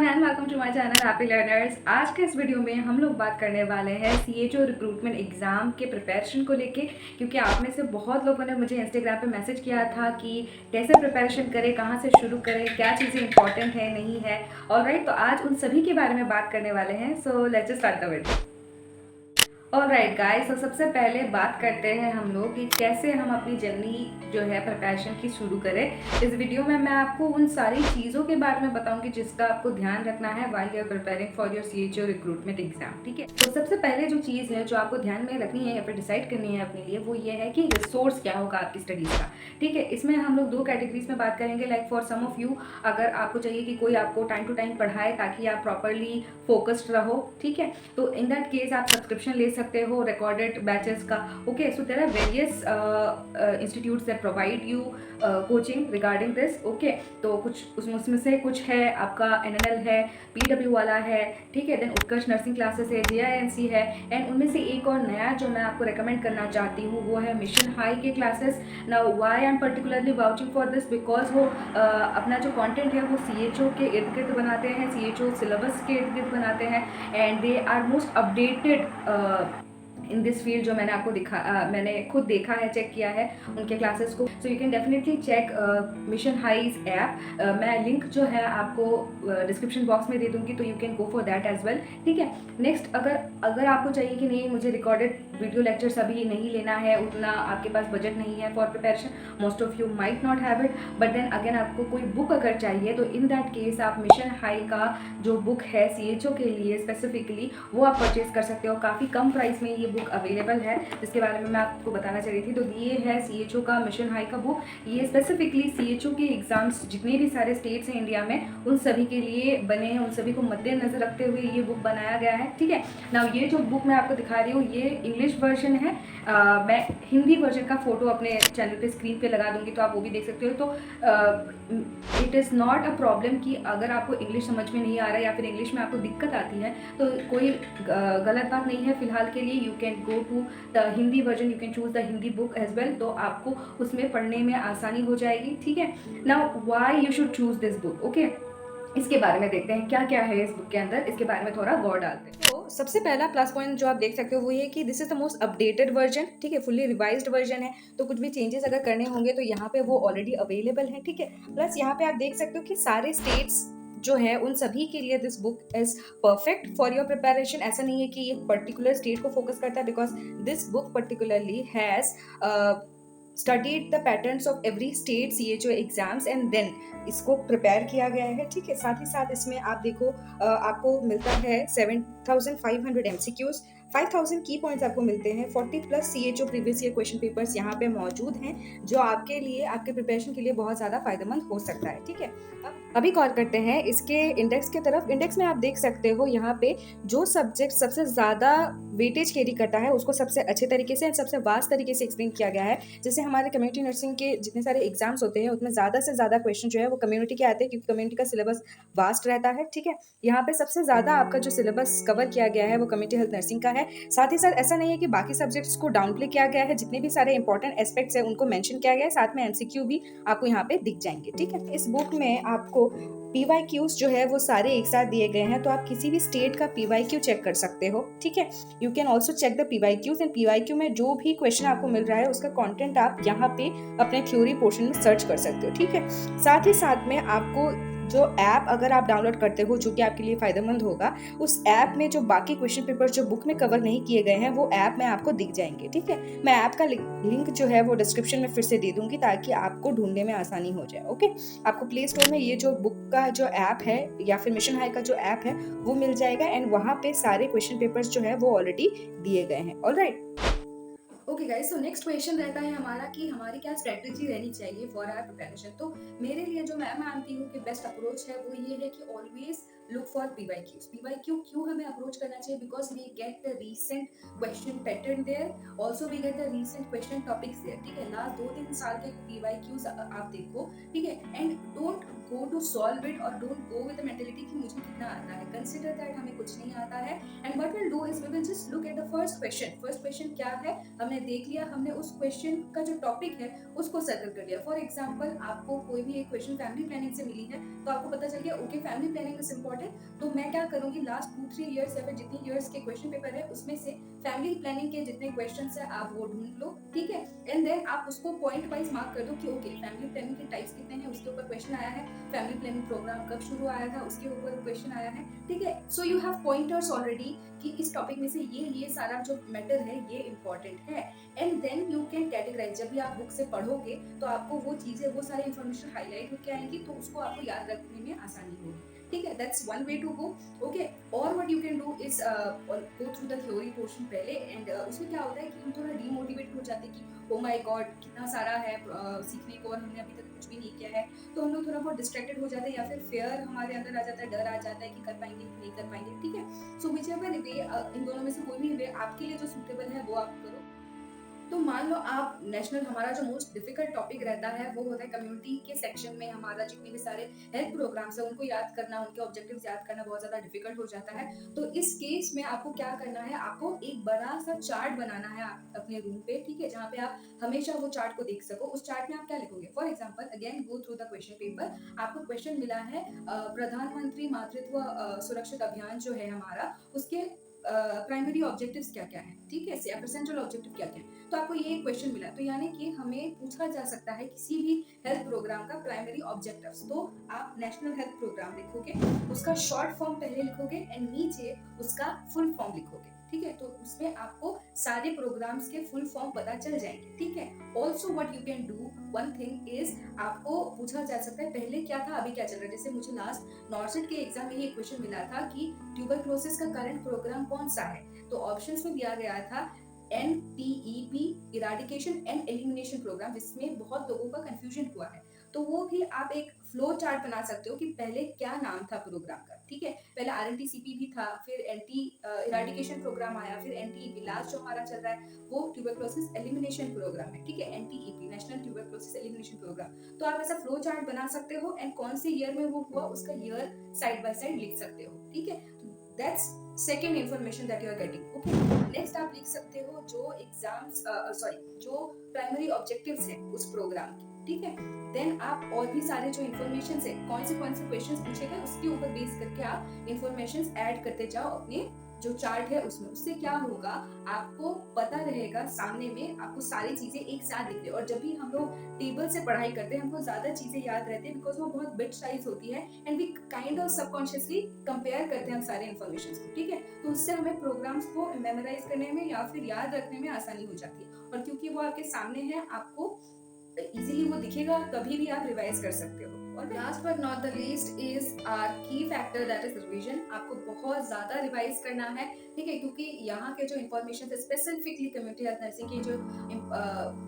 Everyone and welcome to my channel happy learners. आज के इस वीडियो में हम लोग बात करने वाले हैं सीएचओ रिक्रूटमेंट एग्ज़ाम के प्रिपरेशन को लेके, क्योंकि आप में से बहुत लोगों ने मुझे इंस्टाग्राम पे मैसेज किया था कि कैसे प्रिपरेशन करें, कहाँ से शुरू करें, क्या चीज़ें इंपॉर्टेंट है नहीं है। ऑलराइट, तो आज उन सभी के बारे में बात करने वाले हैं। So let's start the video. Alright guys, तो सबसे पहले बात करते हैं हम लोग कि कैसे हम अपनी जर्नी जो है प्रिपरेशन की शुरू करें। इस वीडियो में मैं आपको उन सारी चीज़ों के बारे में बताऊंगी जिसका आपको ध्यान रखना है while you are preparing for your CHO recruitment exam. ठीक है, तो सबसे पहले जो चीज़ है जो आपको ध्यान में रखनी है या फिर डिसाइड करनी है अपने लिए, वो ये है कि रिसोर्स क्या होगा आपकी स्टडीज़ का। ठीक है, इसमें हम लोग दो कैटेगरीज में बात करेंगे। Like for some of you, अगर आपको चाहिए कि कोई आपको टाइम टू टाइम पढ़ाए ताकि आप प्रॉपरली फोकस्ड रहो, ठीक है, तो इन दैट केस आप सब्सक्रिप्शन ले सकते हो रिकॉर्डेड बैचेस का। Okay, so there are various institutes that provide you coaching regarding this. Okay, तो कुछ उसमें से कुछ है आपका एनएनएल है, पीडब्ल्यू वाला है, ठीक है, देन उत्कर्ष नर्सिंग क्लासेस है, जेआईएनसी है, एंड उनमें से एक और नया जो मैं आपको रिकमेंड करना चाहती हूँ वो है मिशन हाई के classes. Now why I am particularly vouching for this, because वो अपना जो कंटेंट है वो सीएचओ के इर्द गिर्द बनाते हैं, सीएचओ सिलेबस के इर्द गिर्द बनाते हैं, and they are most updated in this field. जो मैंने आपको मैंने खुद देखा है, चेक किया है उनके क्लासेस को। So you can definitely check Mission High's app. मैं लिंक जो है आपको डिस्क्रिप्शन बॉक्स में दे दूंगी, तो you can go for that as well. ठीक है, नेक्स्ट, अगर आपको चाहिए कि नहीं मुझे रिकॉर्डेड वीडियो लेक्चर्स अभी नहीं लेना है, उतना आपके पास बजट नहीं है for preparation, most of you might not have it, but then again आपको कोई बुक अगर चाहिए तो इन दैट केस आप मिशन हाई का जो बुक है सीएचओ के लिए स्पेसिफिकली वो आप परचेज कर सकते हो। काफ़ी कम प्राइस में ये बुक अवेलेबल है, जिसके बारे में मैं आपको बताना चाह रही थी। तो ये है सीएचओ का मिशन हाई का बुक। ये स्पेसिफिकली सीएचओ के एग्जाम्स जितने भी सारे स्टेट्स हैं इंडिया में उन सभी के लिए बने हैं, उन सभी को मद्देनजर रखते हुए ये बुक बनाया गया है। ठीक है, नाउ ये जो बुक मैं आपको दिखा रही हूँ ये इंग्लिश वर्जन है। मैं हिंदी वर्जन का फोटो अपने चैनल पे स्क्रीन पे लगा दूंगी, तो आप वो भी देख सकते हो। तो it is not a problem कि अगर आपको इंग्लिश समझ में नहीं आ रहा है या फिर इंग्लिश में आपको दिक्कत आती है, तो कोई गलत बात नहीं है। फिलहाल के लिए you can go to the Hindi version, you can choose the Hindi book as well, तो आपको उसमें पढ़ने में आसानी हो जाएगी। ठीक है, now why you should choose this book. Okay, इसके बारे में देखते हैं क्या क्या है इस बुक के अंदर, इसके बारे में थोड़ा गौर डालते हैं। तो सबसे पहला प्लस पॉइंट जो आप देख सकते हो वो ये कि this is the most updated version. ठीक है, फुल्ली रिवाइज्ड वर्जन है, तो कुछ भी चेंजेस अगर करने होंगे तो यहाँ पे वो ऑलरेडी अवेलेबल है। ठीक है, प्लस यहाँ पे आप देख सकते हो कि सारे स्टेट्स जो है उन सभी के लिए this book is perfect for your preparation. ऐसा नहीं है कि ये पर्टिकुलर स्टेट को फोकस करता है, because this book particularly has studied the patterns of every state CHO exams and then इसको प्रिपेयर किया गया है। ठीक है, साथ ही साथ इसमें आप देखो आपको मिलता है 7500 एमसीक्यूज, 5000 की पॉइंट्स आपको मिलते हैं, 40 plus CHO previous year question papers यहाँ पे मौजूद हैं, जो आपके लिए आपके प्रिपरेशन के लिए बहुत ज़्यादा फायदेमंद हो सकता है। ठीक है, अभी कॉल करते हैं इसके इंडेक्स की तरफ। इंडेक्स में आप देख सकते हो यहाँ पे जो सब्जेक्ट सबसे ज़्यादा वेटेज कैरी करता है उसको सबसे अच्छे तरीके से, सबसे वास्ट तरीके से एक्सप्लेन किया गया है। जैसे हमारे कम्युनिटी नर्सिंग के जितने सारे एग्जाम्स होते हैं उसमें ज़्यादा से ज़्यादा क्वेश्चन जो है वो कम्युनिटी के आते हैं, क्योंकि कम्युनिटी का सिलेबस वास्ट रहता है। ठीक है, यहाँ पे सबसे ज़्यादा आपका जो सिलेबस कवर किया गया है वो कम्युनिटी हेल्थ नर्सिंग का है। साथ ही साथ ऐसा नहीं है कि बाकी सब्जेक्ट्स को डाउन प्ले किया गया है, जितने भी सारे इंपॉर्टेंट एस्पेक्ट्स हैं उनको मेंशन किया गया है, साथ में एमसीक्यू भी आपको यहाँ पे दिख जाएंगे। ठीक है, इस बुक में आपको पीवाईक्यूज जो है वो सारे एक साथ दिए गए हैं, तो आप किसी भी स्टेट का पीवाईक्यू चेक कर सकते हो। ठीक है, you can also check the PYQs, and PYQ में जो भी क्वेश्चन आपको मिल रहा है उसका कंटेंट आप यहाँ पे अपने थ्योरी पोर्शन में सर्च कर सकते हो। ठीक है, साथ ही साथ में आपको जो ऐप अगर आप डाउनलोड करते हो जो कि आपके लिए फायदेमंद होगा, उस ऐप में जो बाकी क्वेश्चन पेपर जो बुक में कवर नहीं किए गए हैं वो ऐप में आपको दिख जाएंगे। ठीक है, मैं ऐप का लिंक जो है वो डिस्क्रिप्शन में फिर से दे दूंगी ताकि आपको ढूंढने में आसानी हो जाए। ओके, आपको प्ले स्टोर में ये जो बुक का जो ऐप है या फिर मिशन हाई का जो ऐप है वो मिल जाएगा, एंड वहाँ पे सारे क्वेश्चन पेपर्स जो है वो ऑलरेडी दिए गए हैं। ऑलराइट, ओके गाइस, तो नेक्स्ट क्वेश्चन रहता है हमारा कि हमारी क्या स्ट्रेटजी रहनी चाहिए फॉर आवर प्रिपरेशन। तो मेरे लिए जो मैं मानती हूँ कि बेस्ट अप्रोच है वो ये है कि always look for PYQs. PYQ क्यों हमें अप्रोच करना चाहिए? Because we get the recent question pattern there, also we get the recent question topics there. ठीक है, लास्ट 2-3 साल के पीवाईक्यूज आप देखो। ठीक है, and don't go to solve it और don't go with the mentality कि मुझे कितना आता है। कंसिडर दैट हमें कुछ नहीं आता है, and what will do is we will just look at the first question. First question क्या है हमने देख लिया, हमने उस क्वेश्चन का जो टॉपिक है उसको सर्कल कर लिया। फॉर एग्जांपल आपको कोई भी एक क्वेश्चन फैमिली प्लानिंग से मिली है, तो आपको पता चल गया okay family planning is important, है, तो मैं क्या करूँगी लास्ट 2-3 ईयर्स या फिर जितनी ईयर्स के क्वेश्चन पेपर है उसमें से फैमिली प्लानिंग के जितने क्वेश्चंस है आप वो ढूंढ लो, ठीक है, एंड देन आप उसको पॉइंट वाइज मार्क कर दो कि ओके फैमिली प्लानिंग के टाइप्स कितने हैं उसके ऊपर क्वेश्चन आया है, फैमिली प्लानिंग प्रोग्राम कब शुरू आया था उसके ऊपर क्वेश्चन आया है, ठीक है। So you have pointers already कि इस टॉपिक में से ये सारा जो मैटर है ये इंपॉर्टेंट है, and then you can categorise. जब भी आप बुक से पढ़ोगे तो आपको वो चीजें वो सारी इंफॉर्मेशन हाईलाइट होकर आएंगी, तो उसको आपको याद रखने में आसानी होगी, ठीक है। That's one way to go, okay. और what you can do is go through the theory portion पहले, एंड उसमें क्या होता है कि हम थोड़ा डीमोटिवेट हो जाते हैं कि ओ माय गॉड कितना सारा है सीखने को और हमने अभी तक कुछ भी नहीं किया है, तो हम लोग थोड़ा बहुत डिस्ट्रैक्टेड हो जाते हैं या फिर फेयर हमारे अंदर आ जाता है, डर आ जाता है कि कर पाएंगे कि नहीं कर पाएंगे, ठीक है। सो व्हिचएवर वे इन दोनों में से कोई भी वे आपके लिए जो सूटेबल है वो आप करो। तो मान लो आप नेशनल, हमारा जो मोस्ट डिफिकल्ट टॉपिक रहता है वो होता है कम्युनिटी के सेक्शन में हमारा जितने भी सारे हेल्थ प्रोग्राम्स है उनको याद करना, उनके ऑब्जेक्टिव्स याद करना बहुत ज्यादा डिफिकल्ट हो जाता है। तो इस केस में आपको क्या करना है, आपको एक बड़ा सा चार्ट बनाना है अपने रूम पे, ठीक है, जहाँ पे आप हमेशा वो चार्ट को देख सको। उस चार्ट में आप क्या लिखोगे, for example again go through the question paper, आपको क्वेश्चन मिला है प्रधानमंत्री मातृत्व सुरक्षित अभियान जो है हमारा, उसके प्राइमरी ऑब्जेक्टिव्स क्या क्या है, ठीक है, या फिर सेंट्रल ऑब्जेक्टिव क्या क्या है। तो आपको ये क्वेश्चन मिला, तो यानी कि हमें पूछा जा सकता है किसी भी हेल्थ प्रोग्राम का प्राइमरी ऑब्जेक्टिव्स। तो आप नेशनल हेल्थ प्रोग्राम लिखोगे, उसका शॉर्ट फॉर्म पहले लिखोगे एंड नीचे उसका फुल फॉर्म लिखोगे, ठीक है। तो उसमें आपको सारे प्रोग्राम्स के फुल फॉर्म पता चल जाएंगे, ठीक है। Also what you can do one thing is, आपको पूछा जा सकता है पहले क्या था अभी क्या चल रहा है। जैसे मुझे लास्ट नॉर्सेट के एग्जाम में ये क्वेश्चन मिला था कि ट्यूबरक्लोसिस का करंट प्रोग्राम कौन सा है, तो ऑप्शंस में दिया गया था NTEP eradication and elimination programme, जिसमें बहुत लोगों का कंफ्यूजन हुआ है। तो वो भी आप एक फ्लो चार्ट बना सकते हो कि पहले क्या नाम था प्रोग्राम का, ठीक है। पहले RNTCP भी था, फिर एंटी इराडिकेशन प्रोग्राम आया, फिर NTEP, लास्ट जो हमारा चल रहा है वो ट्यूबरक्लोसिस एलिमिनेशन प्रोग्राम है, ठीक है, NTEP National Tuberculosis Elimination Programme. तो आप ऐसा फ्लो चार्ट बना सकते हो एंड कौन से ईयर में वो हुआ उसका ईयर साइड बाय साइड लिख सकते हो, ठीक है। That's second information that you are getting, okay. Next आप लिख सकते हो जो एग्जाम्स जो प्राइमरी ऑब्जेक्टिव्स है उस प्रोग्राम की, ठीक है। देन आप और भी सारे जो इन्फॉर्मेशन है कौन से क्वेश्चंस पूछे गए उसके ऊपर बेस करके आप इन्फॉर्मेशन ऐड करते जाओ अपने जो चार्ट है उसमें। उससे क्या होगा, आपको पता रहेगा सामने में, आपको सारी चीजें एक साथ दिख रही है। और जब भी हम लोग टेबल से पढ़ाई करते हैं हमको ज्यादा चीजें याद रहती है बिकॉज वो बहुत बिट साइज होती है and we kind of subconsciously compare करते हैं हम सारे इन्फॉर्मेशन को, ठीक है। तो उससे हमें प्रोग्राम्स को मेमोराइज करने में या फिर याद रखने में आसानी हो जाती है, और क्योंकि वो आपके सामने है आपको इजीली वो दिखेगा, कभी भी आप रिवाइज कर सकते हो। और last but not the least is our key factor that is revision. आपको बहुत ज्यादा रिवाइज करना है, ठीक है, क्योंकि यहाँ के जो इन्फॉर्मेशन है स्पेसिफिकली कम्युनिटी हेल्थ नर्सिंग की जो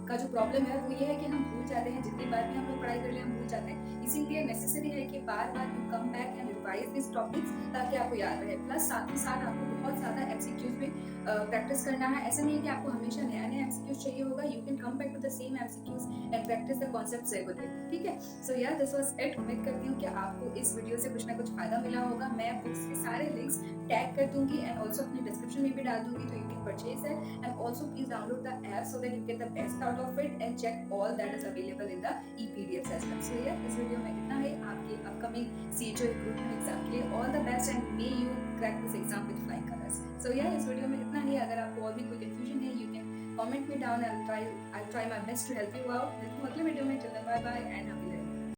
का जो प्रॉब्लम है वो ये है कि हम भूल जाते हैं, जितनी बार भी हम लोग पढ़ाई कर ले हम भूल जाते हैं। इसीलिए नेसेसरी है कि बार बार you come back and revise this topics ताकि आपको याद रहे। प्लस साथ ही साथ आपको बहुत ज्यादा एमसीक्यूज में प्रैक्टिस करना है। ऐसा नहीं है कि आपको हमेशा नया नया एमसीक्यूज चाहिए होगा, you can come back to the same MCQs and practise the concepts regularly, ठीक है। सो यार दिस वाज इट। उम्मीद करती हूँ कि आपको इस वीडियो से कुछ ना कुछ फायदा मिला होगा। मैं बुक्स के सारे लिंक्स टैग कर दूंगी एंड ऑल्सो अपने डिस्क्रिप्शन में भी डाल दूंगी, तो you can purchase it and also please download the app so that you get the best out of it and check all that is available in the e PDF as well. So यार इस video में इतना ही। आपके upcoming CHO recruitment exam के लिए all the best and may you crack this exam with flying colours. So यार इस video में इतना ही। अगर आपको और भी कोई कंफ्यूजन है you can comment me down and I'll try my best to help you out। मिलते हैं अगले वीडियो में। Till then bye bye and